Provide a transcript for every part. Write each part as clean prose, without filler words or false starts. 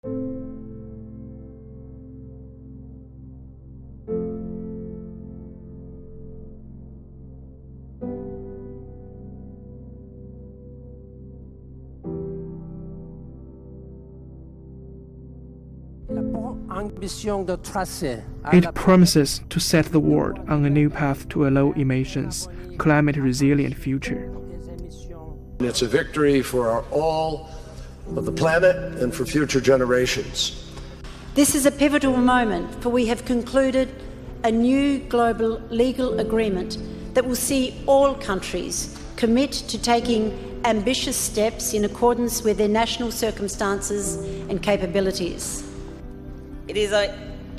It promises to set the world on a new path to a low emissions, climate resilient future. It's a victory for all of the planet and for future generations. This is a pivotal moment, for we have concluded a new global legal agreement that will see all countries commit to taking ambitious steps in accordance with their national circumstances and capabilities. It is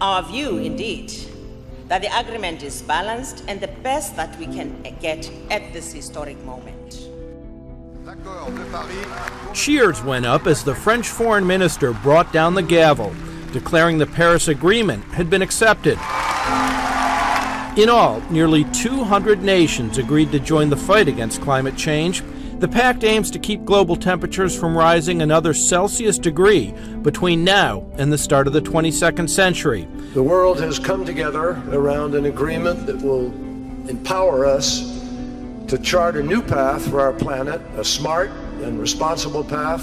our view, indeed, that the agreement is balanced and the best that we can get at this historic moment. Cheers went up as the French foreign minister brought down the gavel, declaring the Paris Agreement had been accepted. In all, nearly 200 nations agreed to join the fight against climate change. The pact aims to keep global temperatures from rising another Celsius degree between now and the start of the 22nd century. The world has come together around an agreement that will empower us to chart a new path for our planet, a smart and responsible path,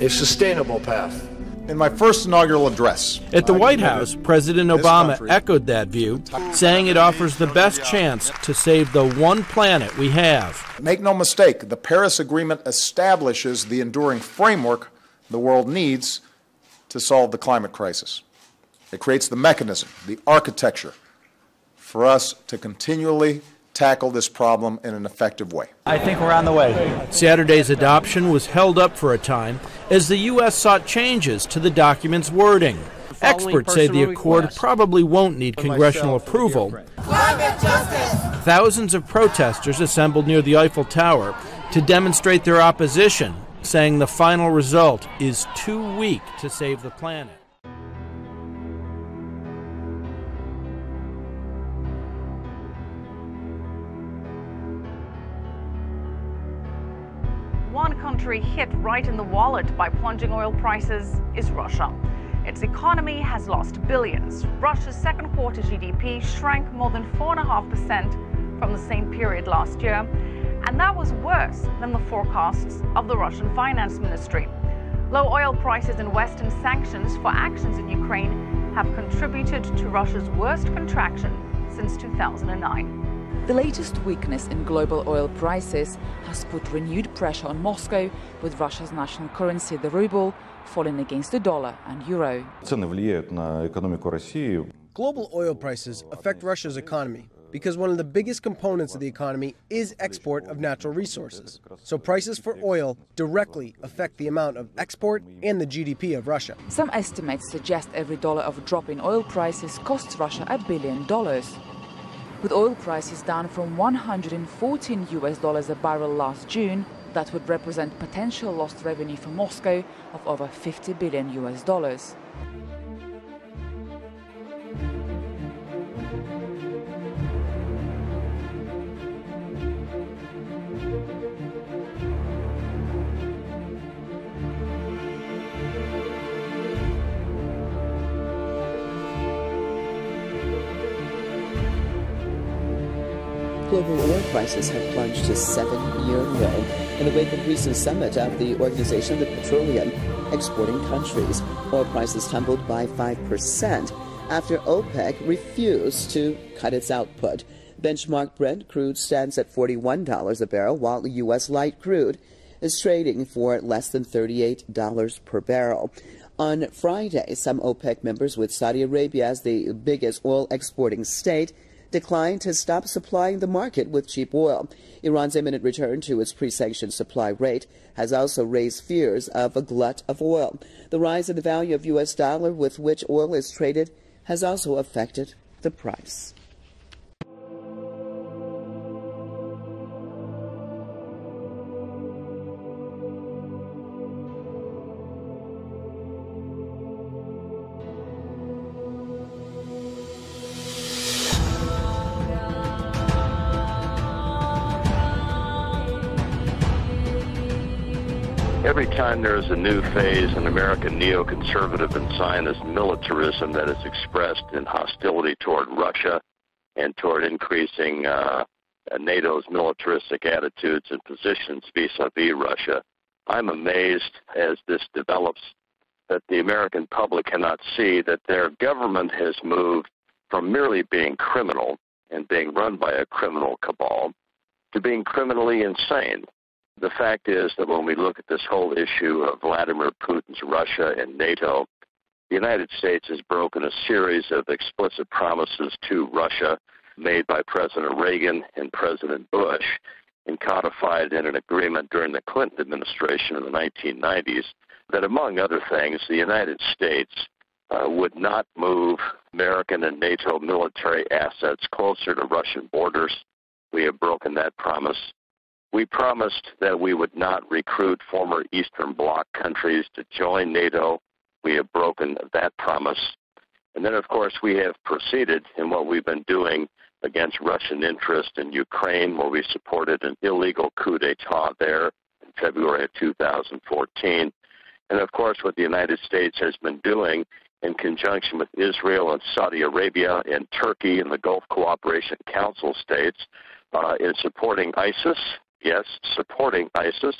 a sustainable path. In my first inaugural address at the White House, President Obama echoed that view, saying it offers the best chance to save the one planet we have. Make no mistake, the Paris Agreement establishes the enduring framework the world needs to solve the climate crisis. It creates the mechanism, the architecture, for us to continually tackle this problem in an effective way. I think we're on the way. Saturday's adoption was held up for a time as the U.S. sought changes to the document's wording. Experts say the accord probably won't need congressional approval. Climate justice! Thousands of protesters assembled near the Eiffel Tower to demonstrate their opposition, saying the final result is too weak to save the planet. One country hit right in the wallet by plunging oil prices is Russia. Its economy has lost billions. Russia's second quarter GDP shrank more than 4.5% from the same period last year, and that was worse than the forecasts of the Russian finance ministry. Low oil prices and Western sanctions for actions in Ukraine have contributed to Russia's worst contraction since 2009. The latest weakness in global oil prices has put renewed pressure on Moscow, with Russia's national currency, the ruble, falling against the dollar and euro. Global oil prices affect Russia's economy because one of the biggest components of the economy is export of natural resources. So prices for oil directly affect the amount of export and the GDP of Russia. Some estimates suggest every dollar of a drop in oil prices costs Russia $1 billion. With oil prices down from $114 a barrel last June, that would represent potential lost revenue for Moscow of over $50 billion. Global oil prices have plunged to 7-year low in the wake of recent summit of the Organization of the Petroleum Exporting Countries. Oil prices tumbled by 5% after OPEC refused to cut its output. Benchmark Brent crude stands at $41 a barrel, while U.S. light crude is trading for less than $38 per barrel. On Friday, some OPEC members, with Saudi Arabia as the biggest oil exporting state, declined to stop supplying the market with cheap oil. Iran's imminent return to its pre-sanctioned supply rate has also raised fears of a glut of oil. The rise in the value of U.S. dollar with which oil is traded has also affected the price. Every time there is a new phase in American neoconservative and Zionist militarism that is expressed in hostility toward Russia and toward increasing NATO's militaristic attitudes and positions vis-a-vis Russia, I'm amazed as this develops that the American public cannot see that their government has moved from merely being criminal and being run by a criminal cabal to being criminally insane. The fact is that when we look at this whole issue of Vladimir Putin's Russia and NATO, the United States has broken a series of explicit promises to Russia made by President Reagan and President Bush and codified in an agreement during the Clinton administration in the 1990s that, among other things, the United States would not move American and NATO military assets closer to Russian borders. We have broken that promise. We promised that we would not recruit former Eastern Bloc countries to join NATO. We have broken that promise. And then, of course, we have proceeded in what we've been doing against Russian interest in Ukraine, where we supported an illegal coup d'etat there in February of 2014. And, of course, what the United States has been doing in conjunction with Israel and Saudi Arabia and Turkey and the Gulf Cooperation Council states in supporting ISIS, yes, supporting ISIS,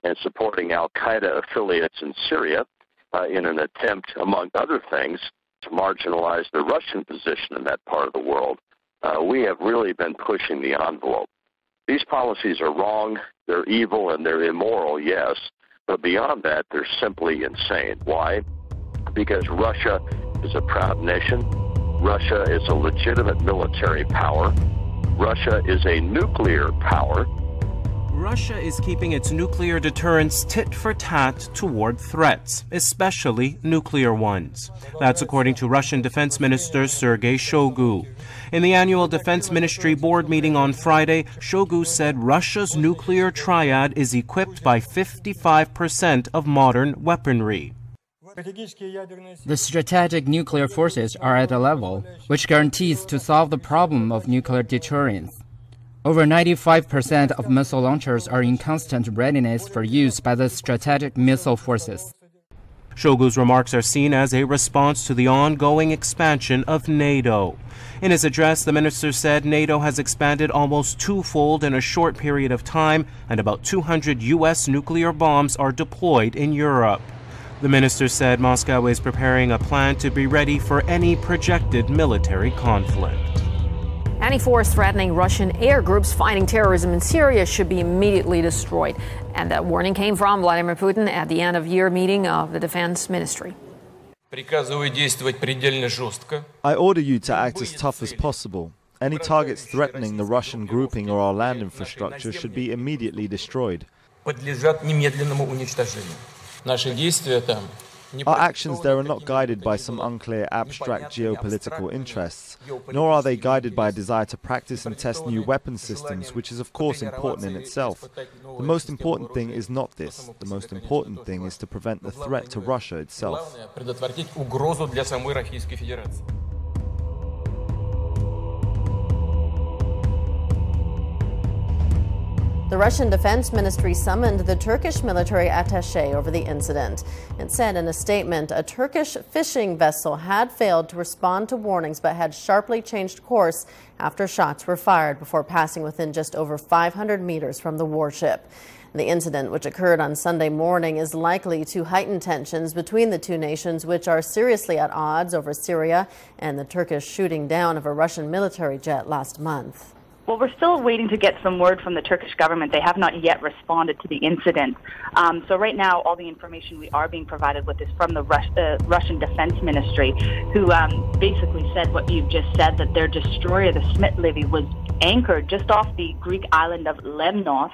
and supporting al-Qaeda affiliates in Syria in an attempt, among other things, to marginalize the Russian position in that part of the world. We have really been pushing the envelope. These policies are wrong, they're evil, and they're immoral, yes, but beyond that, they're simply insane. Why? Because Russia is a proud nation. Russia is a legitimate military power. Russia is a nuclear power. Russia is keeping its nuclear deterrence tit for tat toward threats, especially nuclear ones. That's according to Russian Defense Minister Sergei Shoigu. In the annual Defense Ministry board meeting on Friday, Shoigu said Russia's nuclear triad is equipped by 55% of modern weaponry. The strategic nuclear forces are at a level which guarantees to solve the problem of nuclear deterrence. Over 95% of missile launchers are in constant readiness for use by the strategic missile forces. Shoigu's remarks are seen as a response to the ongoing expansion of NATO. In his address, the minister said NATO has expanded almost twofold in a short period of time, and about 200 U.S. nuclear bombs are deployed in Europe. The minister said Moscow is preparing a plan to be ready for any projected military conflict. Any force threatening Russian air groups fighting terrorism in Syria should be immediately destroyed. And that warning came from Vladimir Putin at the end-of-year meeting of the Defense Ministry. I order you to act as tough as possible. Any targets threatening the Russian grouping or our land infrastructure should be immediately destroyed. Our actions there are not guided by some unclear abstract geopolitical interests, nor are they guided by a desire to practice and test new weapon systems, which is of course important in itself. The most important thing is not this. The most important thing is to prevent the threat to Russia itself. The Russian Defense Ministry summoned the Turkish military attaché over the incident. It said in a statement a Turkish fishing vessel had failed to respond to warnings but had sharply changed course after shots were fired before passing within just over 500 meters from the warship. The incident, which occurred on Sunday morning, is likely to heighten tensions between the two nations, which are seriously at odds over Syria and the Turkish shooting down of a Russian military jet last month. Well, we're still waiting to get some word from the Turkish government. They have not yet responded to the incident. So right now, all the information we are being provided with is from the Russian Defense Ministry, who basically said what you've just said, that their destroyer, the Smit-Levy, was anchored just off the Greek island of Lemnos,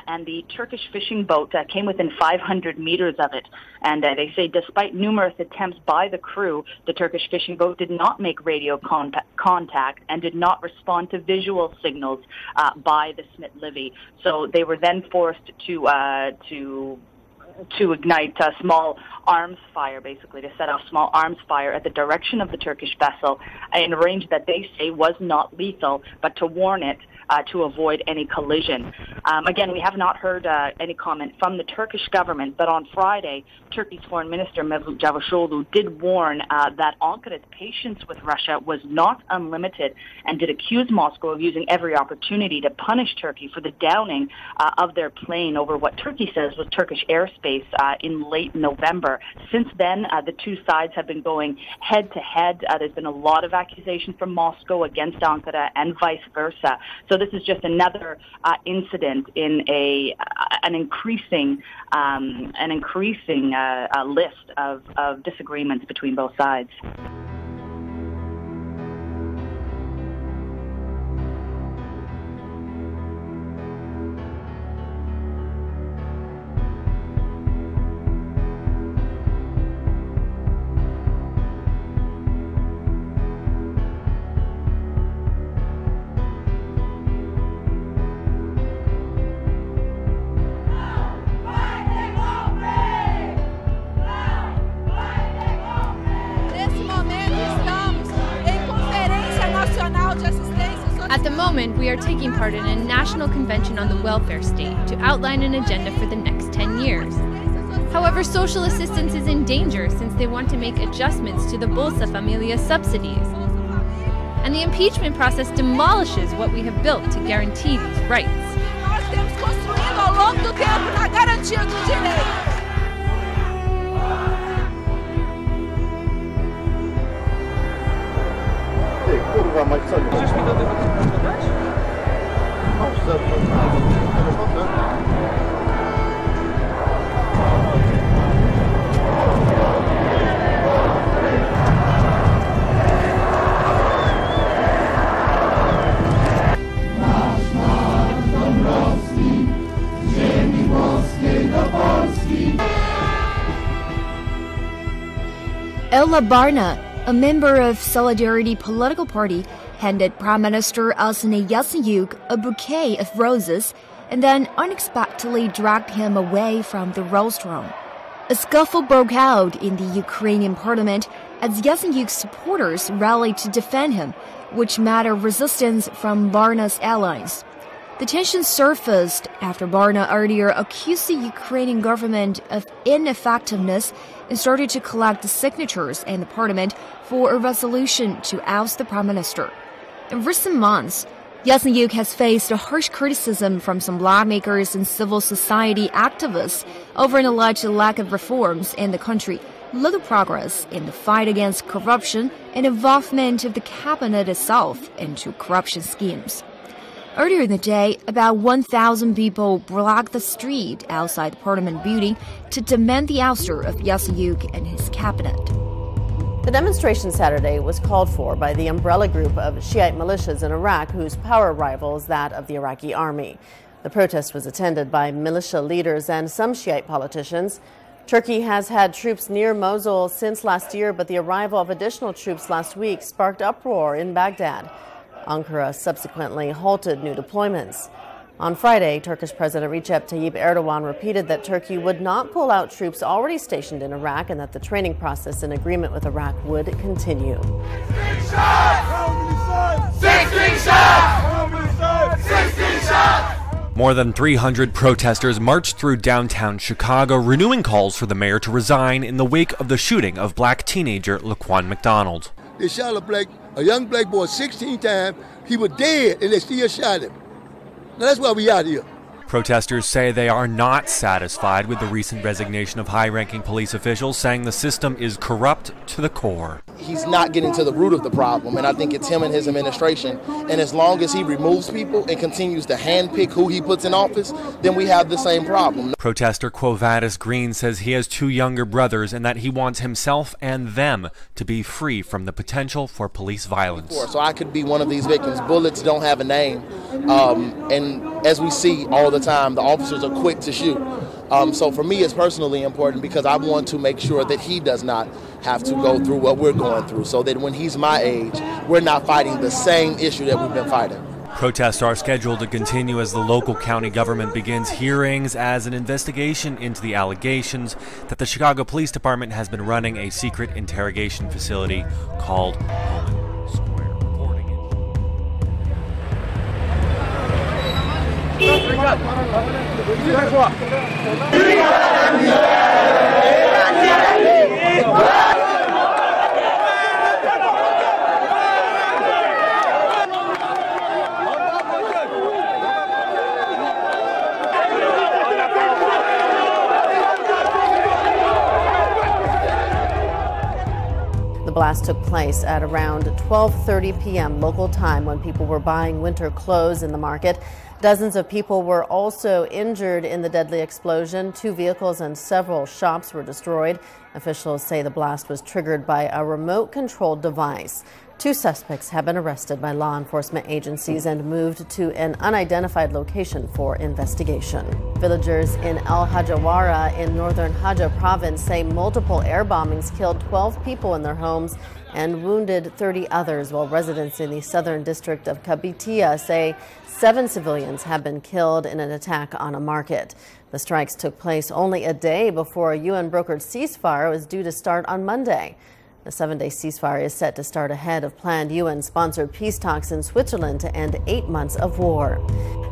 and the Turkish fishing boat came within 500 meters of it. And they say despite numerous attempts by the crew, the Turkish fishing boat did not make radio contact and did not respond to visual signals by the Smit-Levy. So they were then forced to ignite a small arms fire, basically, to set off small arms fire at the direction of the Turkish vessel in a range that they say was not lethal, but to warn it to avoid any collision. Again, we have not heard any comment from the Turkish government, but on Friday, Turkey's Foreign Minister Mevlut Cavusoglu did warn that Ankara's patience with Russia was not unlimited and did accuse Moscow of using every opportunity to punish Turkey for the downing of their plane over what Turkey says was Turkish airspace in late November. Since then, the two sides have been going head-to-head. There's been a lot of accusation from Moscow against Ankara and vice versa. So this is just another incident in an increasing list of disagreements between both sides. At the moment, we are taking part in a national convention on the welfare state to outline an agenda for the next 10 years. However, social assistance is in danger since they want to make adjustments to the Bolsa Familia subsidies. And the impeachment process demolishes what we have built to guarantee these rights. Ella Barna, a member of Solidarity political party, handed Prime Minister Arseniy Yatsenyuk a bouquet of roses and then unexpectedly dragged him away from the rostrum. A scuffle broke out in the Ukrainian parliament as Yatsenyuk's supporters rallied to defend him, which met a resistance from Barna's allies. The tension surfaced after Barna earlier accused the Ukrainian government of ineffectiveness and started to collect the signatures in the parliament for a resolution to oust the prime minister. In recent months, Yatsenyuk has faced a harsh criticism from some lawmakers and civil society activists over an alleged lack of reforms in the country, little progress in the fight against corruption, and involvement of the cabinet itself into corruption schemes. Earlier in the day, about 1,000 people blocked the street outside the parliament building to demand the ouster of Yatsenyuk and his cabinet. The demonstration Saturday was called for by the umbrella group of Shiite militias in Iraq whose power rivals that of the Iraqi army. The protest was attended by militia leaders and some Shiite politicians. Turkey has had troops near Mosul since last year, but the arrival of additional troops last week sparked uproar in Baghdad. Ankara subsequently halted new deployments. On Friday, Turkish President Recep Tayyip Erdogan repeated that Turkey would not pull out troops already stationed in Iraq and that the training process in agreement with Iraq would continue. 16 shots! More than 300 protesters marched through downtown Chicago, renewing calls for the mayor to resign in the wake of the shooting of black teenager Laquan McDonald. They shot a young black boy 16 times. He was dead, and they still shot him. Now that's why we out here. Protesters say they are not satisfied with the recent resignation of high-ranking police officials, saying the system is corrupt to the core. He's not getting to the root of the problem, and I think it's him and his administration. And as long as he removes people and continues to handpick who he puts in office, then we have the same problem. Protester Quo Vadis Green says he has two younger brothers and that he wants himself and them to be free from the potential for police violence. So I could be one of these victims. Bullets don't have a name, and as we see all the time, the officers are quick to shoot. So for me, it's personally important because I want to make sure that he does not have to go through what we're going through, so that when he's my age, we're not fighting the same issue that we've been fighting. Protests are scheduled to continue as the local county government begins hearings as an investigation into the allegations that the Chicago Police Department has been running a secret interrogation facility called Pullman Square. Reporting it. The blast took place at around 12:30 p.m. local time when people were buying winter clothes in the market. Dozens of people were also injured in the deadly explosion. 2 vehicles and several shops were destroyed. Officials say the blast was triggered by a remote-controlled device. 2 suspects have been arrested by law enforcement agencies and moved to an unidentified location for investigation. Villagers in Al Hajawara in northern Haja province say multiple air bombings killed 12 people in their homes and wounded 30 others, while residents in the southern district of Kabitia say 7 civilians have been killed in an attack on a market. The strikes took place only a day before a UN-brokered ceasefire was due to start on Monday. The 7-day ceasefire is set to start ahead of planned UN-sponsored peace talks in Switzerland to end 8 months of war.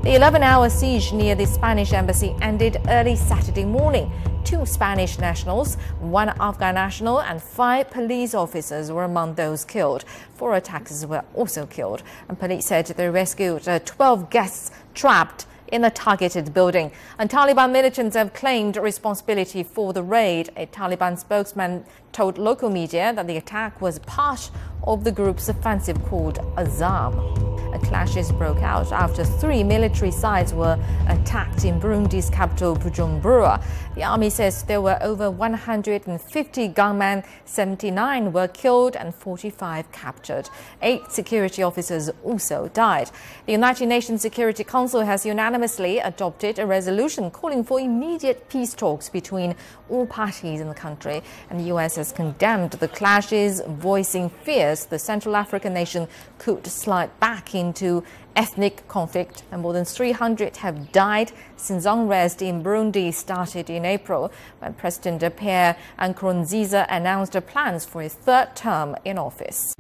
The 11-hour siege near the Spanish embassy ended early Saturday morning. 2 Spanish nationals, 1 Afghan national and 5 police officers were among those killed. 4 attackers were also killed. And police said they rescued 12 guests trapped in a targeted building. And Taliban militants have claimed responsibility for the raid. A Taliban spokesman told local media that the attack was part of the group's offensive called Azam. Clashes broke out after 3 military sites were attacked in Burundi's capital, Bujumbura. The army says there were over 150 gunmen, 79 were killed and 45 captured. 8 security officers also died. The United Nations Security Council has unanimously adopted a resolution calling for immediate peace talks between all parties in the country. And the U.S. has condemned the clashes, voicing fears the Central African nation could slide back into ethnic conflict, and more than 300 have died since unrest in Burundi started in April when President Pierre Nkurunziza announced plans for a 3rd term in office.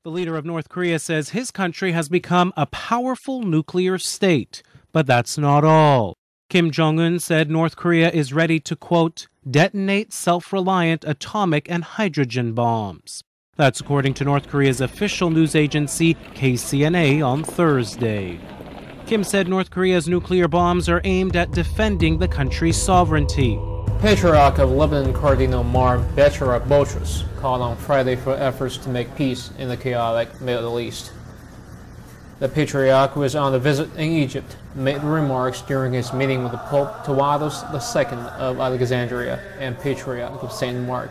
The leader of North Korea says his country has become a powerful nuclear state. But that's not all. Kim Jong-un said North Korea is ready to, quote, detonate self-reliant atomic and hydrogen bombs. That's according to North Korea's official news agency, KCNA, on Thursday. Kim said North Korea's nuclear bombs are aimed at defending the country's sovereignty. Patriarch of Lebanon Cardinal Mar Becherach Boutros called on Friday for efforts to make peace in the chaotic Middle East. The Patriarch was on a visit in Egypt, made remarks during his meeting with the Pope Tawados II of Alexandria and Patriarch of St. Mark.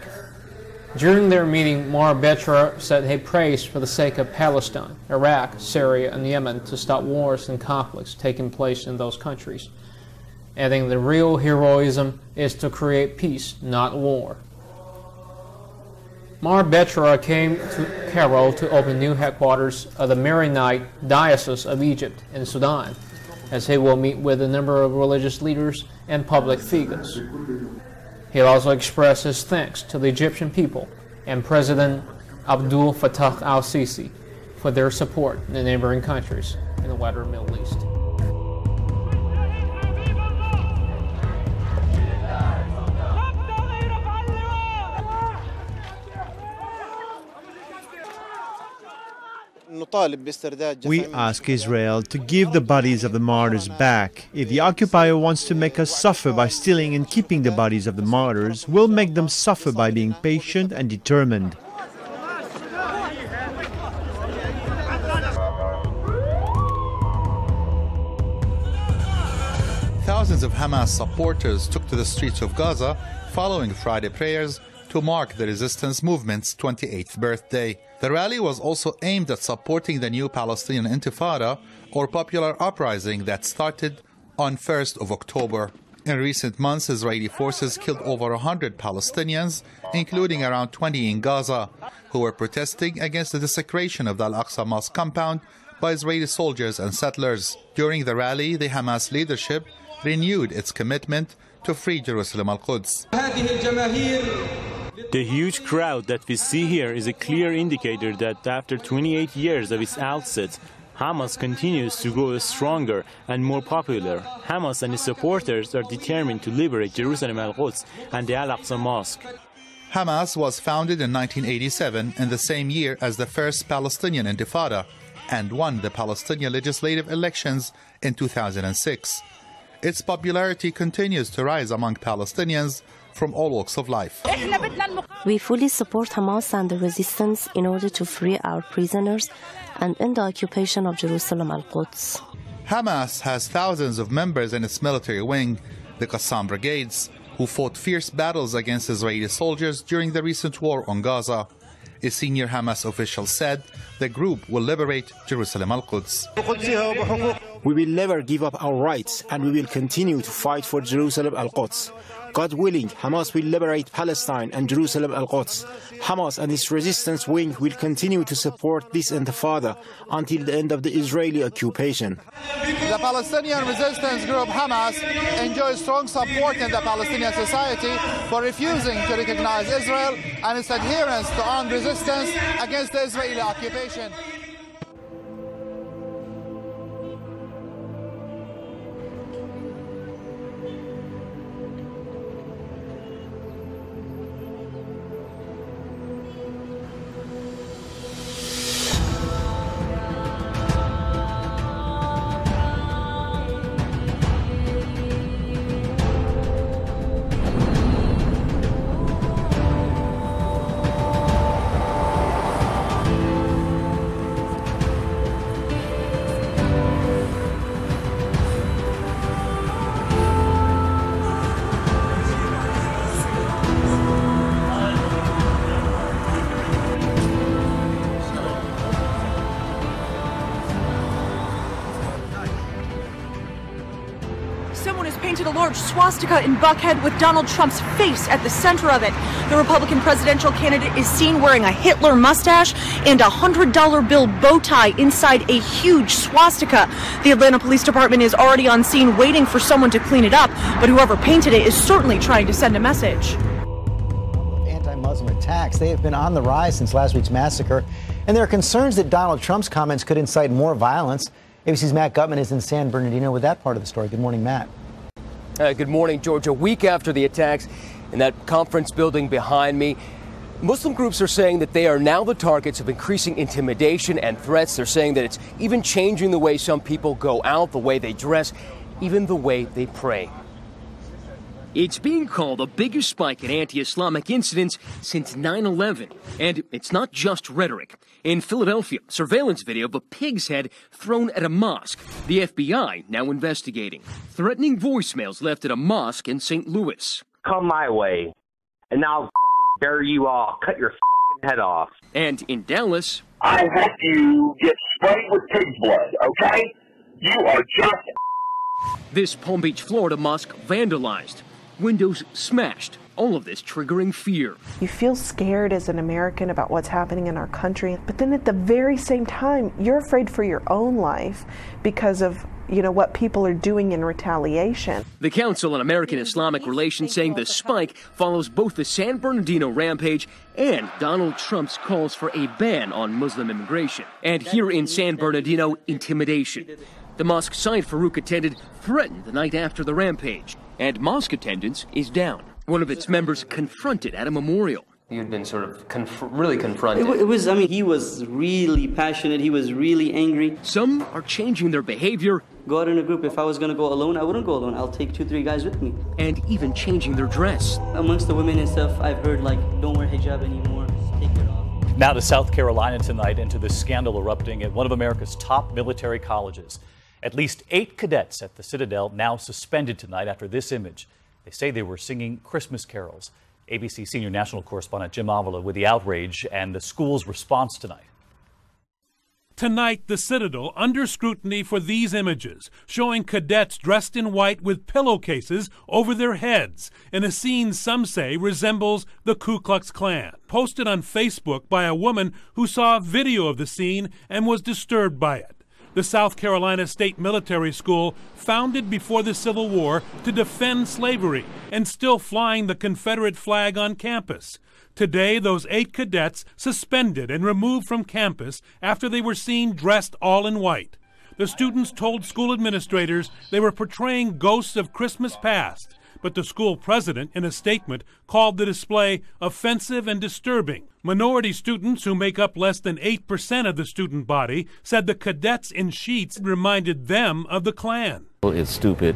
During their meeting, Mar Becherach said he prays for the sake of Palestine, Iraq, Syria, and Yemen to stop wars and conflicts taking place in those countries, adding the real heroism is to create peace, not war. Mar Becherach came to Cairo to open new headquarters of the Maronite Diocese of Egypt in Sudan, as he will meet with a number of religious leaders and public figures. He also expressed his thanks to the Egyptian people and President Abdul Fattah al-Sisi for their support in the neighboring countries in the wider Middle East. We ask Israel to give the bodies of the martyrs back. If the occupier wants to make us suffer by stealing and keeping the bodies of the martyrs, we'll make them suffer by being patient and determined. Thousands of Hamas supporters took to the streets of Gaza following Friday prayers to mark the resistance movement's 28th birthday. The rally was also aimed at supporting the new Palestinian Intifada, or popular uprising that started on 1st of October. In recent months, Israeli forces killed over 100 Palestinians, including around 20 in Gaza, who were protesting against the desecration of the Al-Aqsa Mosque compound by Israeli soldiers and settlers. During the rally, the Hamas leadership renewed its commitment to free Jerusalem al-Quds. The huge crowd that we see here is a clear indicator that after 28 years of its outset, Hamas continues to grow stronger and more popular. Hamas and its supporters are determined to liberate Jerusalem al-Quds and the Al-Aqsa Mosque. Hamas was founded in 1987, in the same year as the first Palestinian Intifada, and won the Palestinian legislative elections in 2006. Its popularity continues to rise among Palestinians from all walks of life. We fully support Hamas and the resistance in order to free our prisoners and end the occupation of Jerusalem al-Quds. Hamas has thousands of members in its military wing, the Qassam Brigades, who fought fierce battles against Israeli soldiers during the recent war on Gaza. A senior Hamas official said the group will liberate Jerusalem al-Quds. We will never give up our rights, and we will continue to fight for Jerusalem al-Quds. God willing, Hamas will liberate Palestine and Jerusalem al-Quds. Hamas and its resistance wing will continue to support this intifada until the end of the Israeli occupation. The Palestinian resistance group Hamas enjoys strong support in the Palestinian society for refusing to recognize Israel and its adherence to armed resistance against the Israeli occupation. A large swastika in Buckhead with Donald Trump's face at the center of it. The Republican presidential candidate is seen wearing a Hitler mustache and a $100 bill bow tie inside a huge swastika. The Atlanta Police Department is already on scene waiting for someone to clean it up, but whoever painted it is certainly trying to send a message. Anti-Muslim attacks, they have been on the rise since last week's massacre, and there are concerns that Donald Trump's comments could incite more violence. ABC's Matt Gutman is in San Bernardino with that part of the story. Good morning, Matt. Good morning, George. A week after the attacks in that conference building behind me, Muslim groups are saying that they are now the targets of increasing intimidation and threats. They're saying that it's even changing the way some people go out, the way they dress, even the way they pray. It's being called the biggest spike in anti-Islamic incidents since 9/11. And it's not just rhetoric. In Philadelphia, surveillance video of a pig's head thrown at a mosque. The FBI now investigating. Threatening voicemails left at a mosque in St. Louis. Come my way, and I'll dare you all cut your head off. And in Dallas, I hope you get sprayed with pig's blood, okay? You are just... This Palm Beach, Florida mosque vandalized. Windows smashed, all of this triggering fear. You feel scared as an American about what's happening in our country, but then at the very same time, you're afraid for your own life because of, what people are doing in retaliation. The Council on American Islamic Relations saying the spike follows both the San Bernardino rampage and Donald Trump's calls for a ban on Muslim immigration. And here in San Bernardino, intimidation. The mosque Said Farouk attended threatened the night after the rampage. And mosque attendance is down. One of its members confronted at a memorial. You'd been sort of really confronted. It was, I mean, he was really passionate. He was really angry. Some are changing their behavior. Go out in a group. If I was going to go alone, I wouldn't go alone. I'll take 2-3 guys with me. And even changing their dress. Amongst the women and stuff, I've heard, like, don't wear hijab anymore. Take it off. Now to South Carolina tonight, into the scandal erupting at one of America's top military colleges. At least 8 cadets at the Citadel now suspended tonight after this image. They say they were singing Christmas carols. ABC senior national correspondent Jim Avila with the outrage and the school's response tonight. Tonight, the Citadel under scrutiny for these images, showing cadets dressed in white with pillowcases over their heads, in a scene some say resembles the Ku Klux Klan. Posted on Facebook by a woman who saw a video of the scene and was disturbed by it. The South Carolina State Military School, founded before the Civil War to defend slavery, and still flying the Confederate flag on campus. Today, those 8 cadets suspended and removed from campus after they were seen dressed all in white. The students told school administrators they were portraying ghosts of Christmas past, but the school president, in a statement, called the display offensive and disturbing. Minority students, who make up less than 8% of the student body, said the cadets in sheets reminded them of the Klan. It's stupid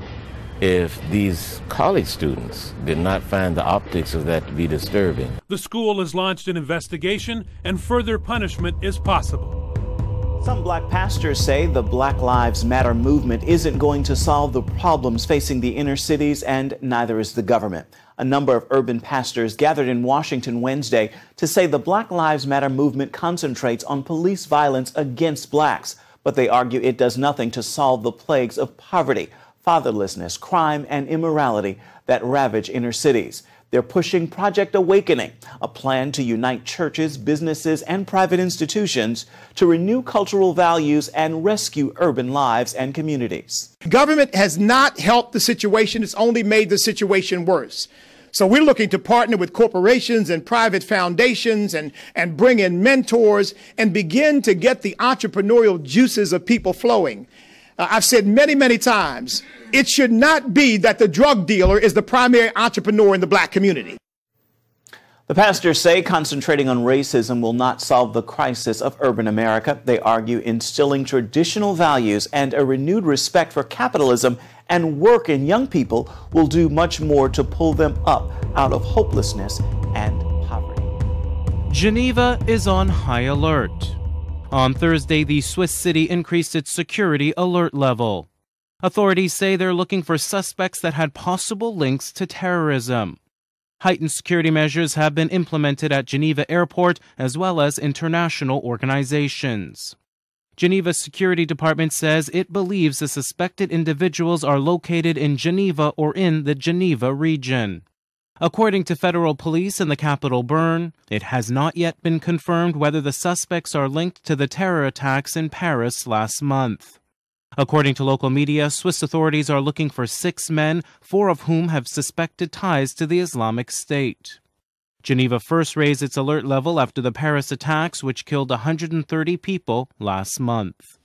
if these college students did not find the optics of that to be disturbing. The school has launched an investigation, and further punishment is possible. Some black pastors say the Black Lives Matter movement isn't going to solve the problems facing the inner cities, and neither is the government. A number of urban pastors gathered in Washington Wednesday to say the Black Lives Matter movement concentrates on police violence against blacks, but they argue it does nothing to solve the plagues of poverty, fatherlessness, crime, and immorality that ravage inner cities. They're pushing Project Awakening, a plan to unite churches, businesses, and private institutions to renew cultural values and rescue urban lives and communities. Government has not helped the situation. It's only made the situation worse. So we're looking to partner with corporations and private foundations and bring in mentors and begin to get the entrepreneurial juices of people flowing. I've said many, many times, it should not be that the drug dealer is the primary entrepreneur in the black community. The pastors say concentrating on racism will not solve the crisis of urban America. They argue instilling traditional values and a renewed respect for capitalism and work in young people will do much more to pull them up out of hopelessness and poverty. Geneva is on high alert. On Thursday, the Swiss city increased its security alert level. Authorities say they're looking for suspects that had possible links to terrorism. Heightened security measures have been implemented at Geneva Airport as well as international organizations. Geneva's security department says it believes the suspected individuals are located in Geneva or in the Geneva region. According to federal police in the capital Bern, it has not yet been confirmed whether the suspects are linked to the terror attacks in Paris last month. According to local media, Swiss authorities are looking for 6 men, 4 of whom have suspected ties to the Islamic State. Geneva first raised its alert level after the Paris attacks, which killed 130 people last month.